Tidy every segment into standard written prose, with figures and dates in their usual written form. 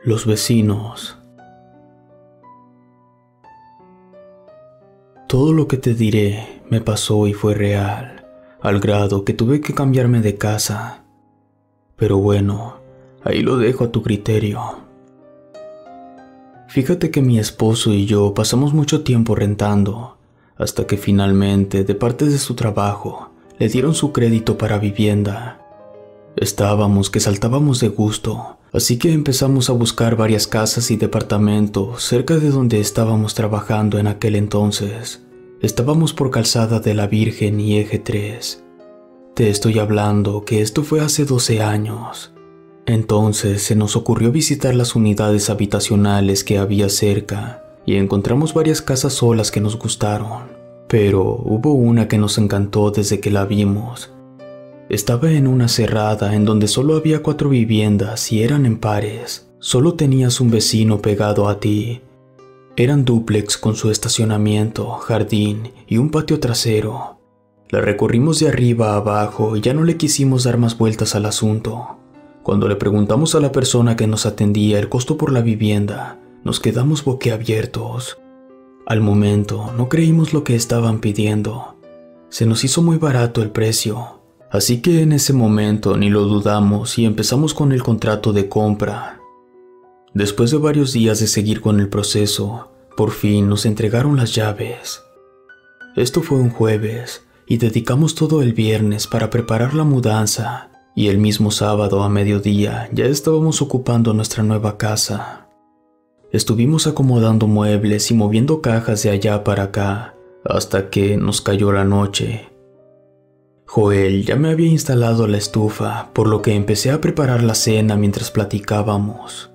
Los vecinos. Todo lo que te diré me pasó y fue real, al grado que tuve que cambiarme de casa. Pero bueno, ahí lo dejo a tu criterio. Fíjate que mi esposo y yo pasamos mucho tiempo rentando, hasta que finalmente, de parte de su trabajo, le dieron su crédito para vivienda. Estábamos que saltábamos de gusto, así que empezamos a buscar varias casas y departamentos cerca de donde estábamos trabajando en aquel entonces. Estábamos por Calzada de la Virgen y Eje 3. Te estoy hablando que esto fue hace 12 años. Entonces se nos ocurrió visitar las unidades habitacionales que había cerca y encontramos varias casas solas que nos gustaron, pero hubo una que nos encantó desde que la vimos. Estaba en una cerrada en donde solo había 4 viviendas y eran en pares. Solo tenías un vecino pegado a ti. Eran dúplex con su estacionamiento, jardín y un patio trasero. La recorrimos de arriba a abajo y ya no le quisimos dar más vueltas al asunto. Cuando le preguntamos a la persona que nos atendía el costo por la vivienda, nos quedamos boquiabiertos. Al momento no creímos lo que estaban pidiendo. Se nos hizo muy barato el precio. Así que en ese momento ni lo dudamos y empezamos con el contrato de compra. Después de varios días de seguir con el proceso, por fin nos entregaron las llaves. Esto fue un jueves y dedicamos todo el viernes para preparar la mudanza, y el mismo sábado a mediodía ya estábamos ocupando nuestra nueva casa. Estuvimos acomodando muebles y moviendo cajas de allá para acá, hasta que nos cayó la noche. Joel ya me había instalado la estufa, por lo que empecé a preparar la cena mientras platicábamos.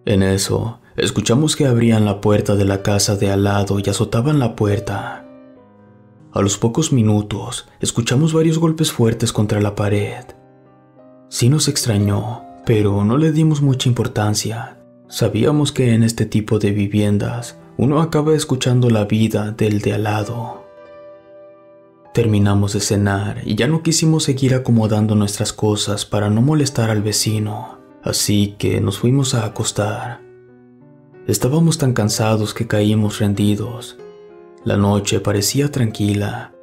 En eso, escuchamos que abrían la puerta de la casa de al lado y azotaban la puerta. A los pocos minutos, escuchamos varios golpes fuertes contra la pared. Sí nos extrañó, pero no le dimos mucha importancia. Sabíamos que en este tipo de viviendas, uno acaba escuchando la vida del de al lado. Terminamos de cenar y ya no quisimos seguir acomodando nuestras cosas para no molestar al vecino, así que nos fuimos a acostar. Estábamos tan cansados que caímos rendidos. La noche parecía tranquila,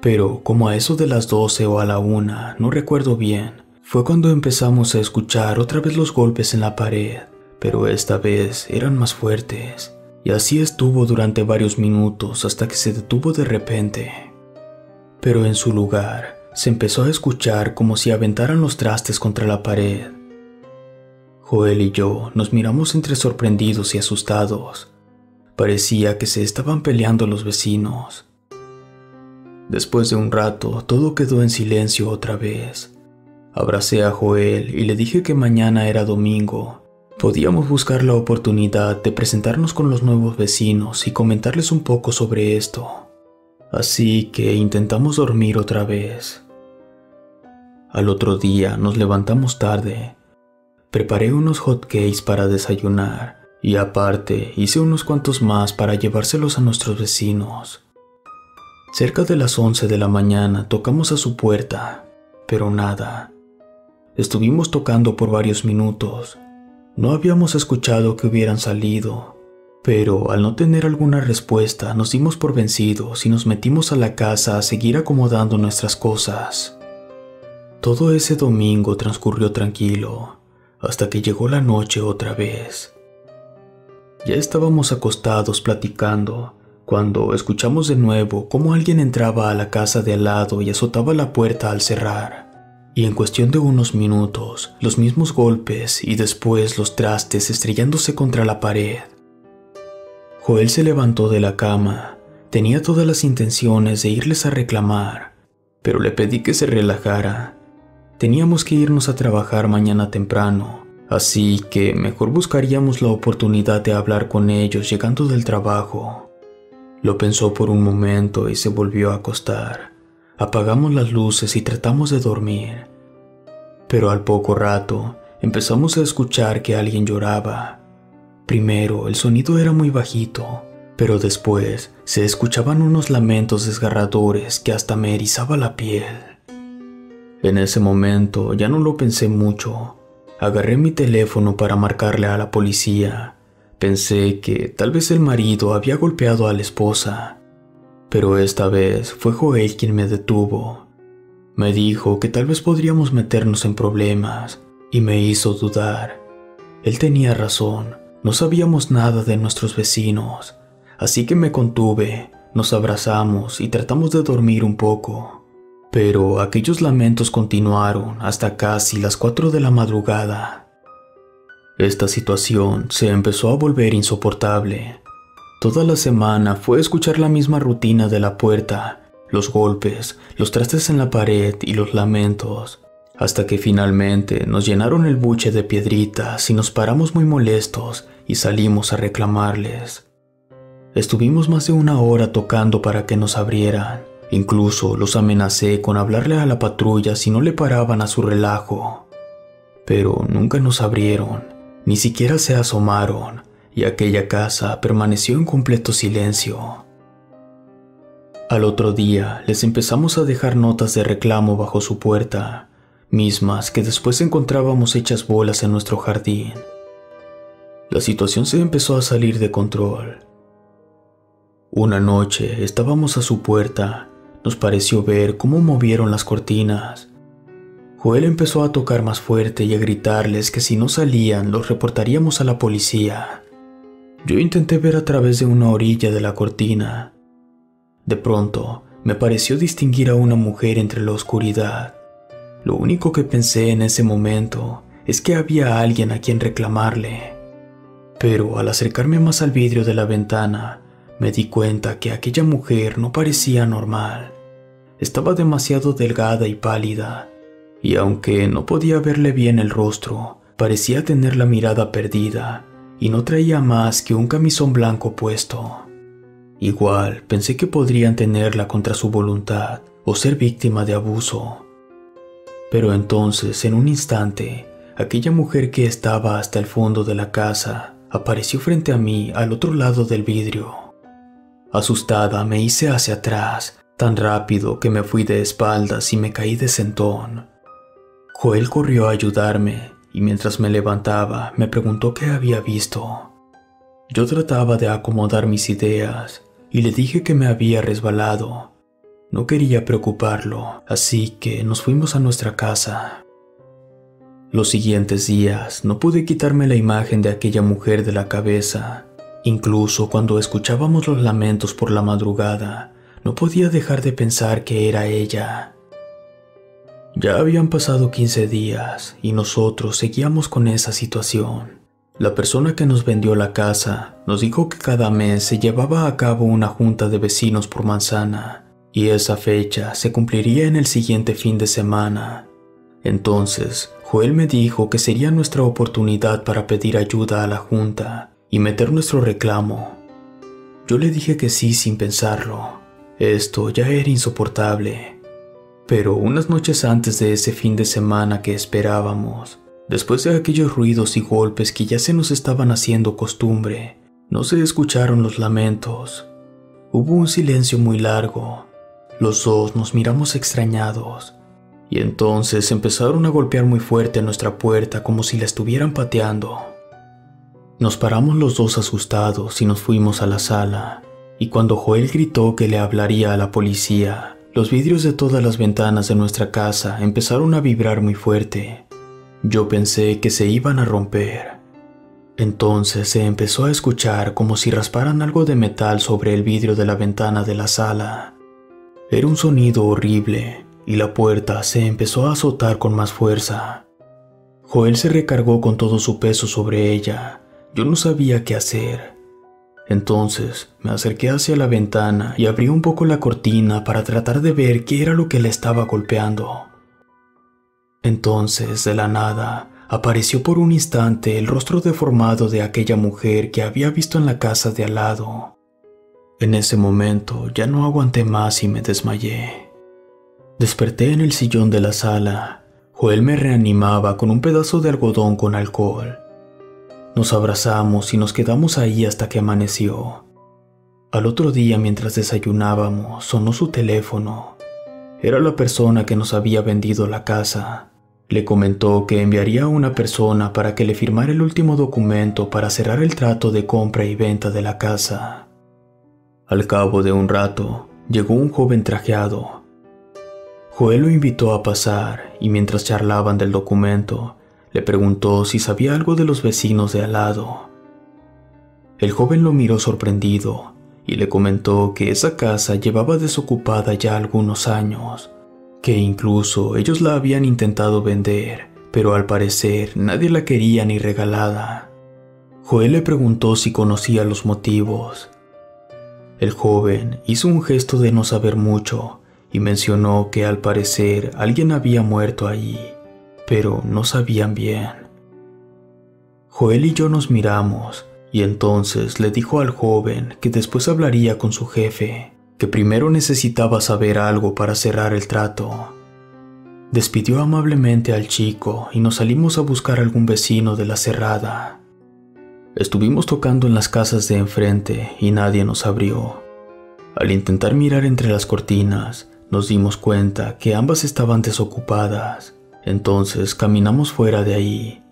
pero como a eso de las 12 o a la 1, no recuerdo bien, fue cuando empezamos a escuchar otra vez los golpes en la pared, pero esta vez eran más fuertes, y así estuvo durante varios minutos hasta que se detuvo de repente. Pero en su lugar, se empezó a escuchar como si aventaran los trastes contra la pared. Joel y yo nos miramos entre sorprendidos y asustados. Parecía que se estaban peleando los vecinos. Después de un rato, todo quedó en silencio otra vez. Abracé a Joel y le dije que mañana era domingo. Podíamos buscar la oportunidad de presentarnos con los nuevos vecinos y comentarles un poco sobre esto. Así que intentamos dormir otra vez. Al otro día nos levantamos tarde. Preparé unos hot cakes para desayunar y aparte hice unos cuantos más para llevárselos a nuestros vecinos. Cerca de las 11 de la mañana tocamos a su puerta, pero nada. Estuvimos tocando por varios minutos. No habíamos escuchado que hubieran salido. Pero al no tener alguna respuesta nos dimos por vencidos y nos metimos a la casa a seguir acomodando nuestras cosas. Todo ese domingo transcurrió tranquilo, hasta que llegó la noche otra vez. Ya estábamos acostados platicando, cuando escuchamos de nuevo cómo alguien entraba a la casa de al lado y azotaba la puerta al cerrar. Y en cuestión de unos minutos, los mismos golpes y después los trastes estrellándose contra la pared. Joel se levantó de la cama. Tenía todas las intenciones de irles a reclamar, pero le pedí que se relajara. Teníamos que irnos a trabajar mañana temprano, así que mejor buscaríamos la oportunidad de hablar con ellos llegando del trabajo. Lo pensó por un momento y se volvió a acostar. Apagamos las luces y tratamos de dormir. Pero al poco rato empezamos a escuchar que alguien lloraba. Primero el sonido era muy bajito, pero después se escuchaban unos lamentos desgarradores que hasta me erizaba la piel. En ese momento ya no lo pensé mucho. Agarré mi teléfono para marcarle a la policía. Pensé que tal vez el marido había golpeado a la esposa, pero esta vez fue Joel quien me detuvo. Me dijo que tal vez podríamos meternos en problemas y me hizo dudar. Él tenía razón, no sabíamos nada de nuestros vecinos, así que me contuve, nos abrazamos y tratamos de dormir un poco. Pero aquellos lamentos continuaron hasta casi las 4 de la madrugada. Esta situación se empezó a volver insoportable. Toda la semana fue escuchar la misma rutina de la puerta, los golpes, los trastes en la pared y los lamentos, hasta que finalmente nos llenaron el buche de piedritas y nos paramos muy molestos y salimos a reclamarles. Estuvimos más de 1 hora tocando para que nos abrieran. Incluso los amenacé con hablarle a la patrulla si no le paraban a su relajo. Pero nunca nos abrieron, ni siquiera se asomaron, y aquella casa permaneció en completo silencio. Al otro día les empezamos a dejar notas de reclamo bajo su puerta, mismas que después encontrábamos hechas bolas en nuestro jardín. La situación se empezó a salir de control. Una noche estábamos a su puerta. Nos pareció ver cómo movieron las cortinas. Joel empezó a tocar más fuerte y a gritarles que si no salían los reportaríamos a la policía. Yo intenté ver a través de una orilla de la cortina. De pronto, me pareció distinguir a una mujer entre la oscuridad. Lo único que pensé en ese momento es que había alguien a quien reclamarle. Pero al acercarme más al vidrio de la ventana, me di cuenta que aquella mujer no parecía normal. Estaba demasiado delgada y pálida, y aunque no podía verle bien el rostro, parecía tener la mirada perdida y no traía más que un camisón blanco puesto. Igual pensé que podrían tenerla contra su voluntad o ser víctima de abuso. Pero entonces, en un instante, aquella mujer que estaba hasta el fondo de la casa apareció frente a mí al otro lado del vidrio. Asustada me hice hacia atrás, tan rápido que me fui de espaldas y me caí de sentón. Joel corrió a ayudarme y mientras me levantaba me preguntó qué había visto. Yo trataba de acomodar mis ideas y le dije que me había resbalado. No quería preocuparlo, así que nos fuimos a nuestra casa. Los siguientes días no pude quitarme la imagen de aquella mujer de la cabeza. Incluso cuando escuchábamos los lamentos por la madrugada, no podía dejar de pensar que era ella. Ya habían pasado 15 días y nosotros seguíamos con esa situación. La persona que nos vendió la casa nos dijo que cada mes se llevaba a cabo una junta de vecinos por manzana y esa fecha se cumpliría en el siguiente fin de semana. Entonces, Joel me dijo que sería nuestra oportunidad para pedir ayuda a la junta y meter nuestro reclamo. Yo le dije que sí sin pensarlo. Esto ya era insoportable. Pero unas noches antes de ese fin de semana que esperábamos, después de aquellos ruidos y golpes que ya se nos estaban haciendo costumbre, no se escucharon los lamentos. Hubo un silencio muy largo. Los dos nos miramos extrañados. Y entonces empezaron a golpear muy fuerte a nuestra puerta como si la estuvieran pateando. Nos paramos los dos asustados y nos fuimos a la sala, y cuando Joel gritó que le hablaría a la policía, los vidrios de todas las ventanas de nuestra casa empezaron a vibrar muy fuerte. Yo pensé que se iban a romper. Entonces se empezó a escuchar como si rasparan algo de metal sobre el vidrio de la ventana de la sala. Era un sonido horrible, y la puerta se empezó a azotar con más fuerza. Joel se recargó con todo su peso sobre ella. Yo no sabía qué hacer. Entonces me acerqué hacia la ventana y abrí un poco la cortina para tratar de ver qué era lo que le estaba golpeando. Entonces, de la nada, apareció por un instante el rostro deformado de aquella mujer que había visto en la casa de al lado. En ese momento ya no aguanté más y me desmayé. Desperté en el sillón de la sala. Joel me reanimaba con un pedazo de algodón con alcohol. Nos abrazamos y nos quedamos ahí hasta que amaneció. Al otro día, mientras desayunábamos, sonó su teléfono. Era la persona que nos había vendido la casa. Le comentó que enviaría a una persona para que le firmara el último documento para cerrar el trato de compra y venta de la casa. Al cabo de un rato, llegó un joven trajeado. Joel lo invitó a pasar y mientras charlaban del documento, le preguntó si sabía algo de los vecinos de al lado. El joven lo miró sorprendido y le comentó que esa casa llevaba desocupada ya algunos años, que incluso ellos la habían intentado vender, pero al parecer nadie la quería ni regalada. Joel le preguntó si conocía los motivos. El joven hizo un gesto de no saber mucho y mencionó que al parecer alguien había muerto allí, pero no sabían bien. Joel y yo nos miramos y entonces le dijo al joven que después hablaría con su jefe, que primero necesitaba saber algo para cerrar el trato. Despidió amablemente al chico y nos salimos a buscar algún vecino de la cerrada. Estuvimos tocando en las casas de enfrente y nadie nos abrió. Al intentar mirar entre las cortinas, nos dimos cuenta que ambas estaban desocupadas, entonces caminamos fuera de ahí.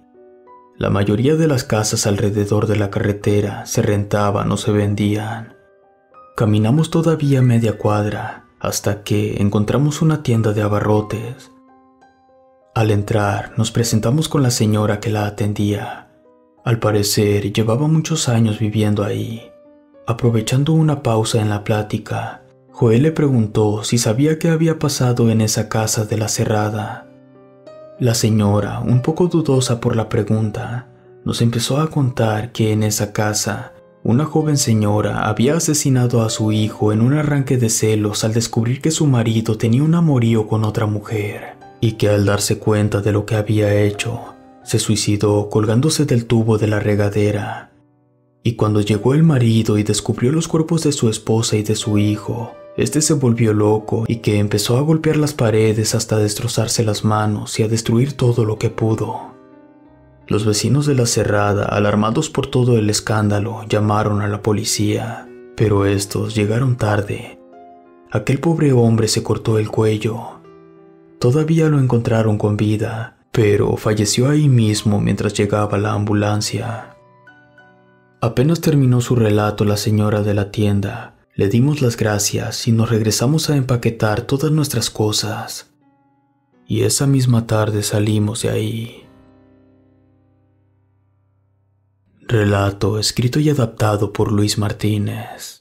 La mayoría de las casas alrededor de la carretera se rentaban o se vendían. Caminamos todavía media cuadra hasta que encontramos una tienda de abarrotes. Al entrar, nos presentamos con la señora que la atendía. Al parecer, llevaba muchos años viviendo ahí. Aprovechando una pausa en la plática, Joel le preguntó si sabía qué había pasado en esa casa de la cerrada. La señora, un poco dudosa por la pregunta, nos empezó a contar que en esa casa, una joven señora había asesinado a su hijo en un arranque de celos al descubrir que su marido tenía un amorío con otra mujer, y que al darse cuenta de lo que había hecho, se suicidó colgándose del tubo de la regadera. Y cuando llegó el marido y descubrió los cuerpos de su esposa y de su hijo, este se volvió loco y que empezó a golpear las paredes hasta destrozarse las manos y a destruir todo lo que pudo. Los vecinos de la cerrada, alarmados por todo el escándalo, llamaron a la policía, pero estos llegaron tarde. Aquel pobre hombre se cortó el cuello. Todavía lo encontraron con vida, pero falleció ahí mismo mientras llegaba la ambulancia. Apenas terminó su relato la señora de la tienda, le dimos las gracias y nos regresamos a empaquetar todas nuestras cosas. Y esa misma tarde salimos de ahí. Relato escrito y adaptado por Luis Martínez.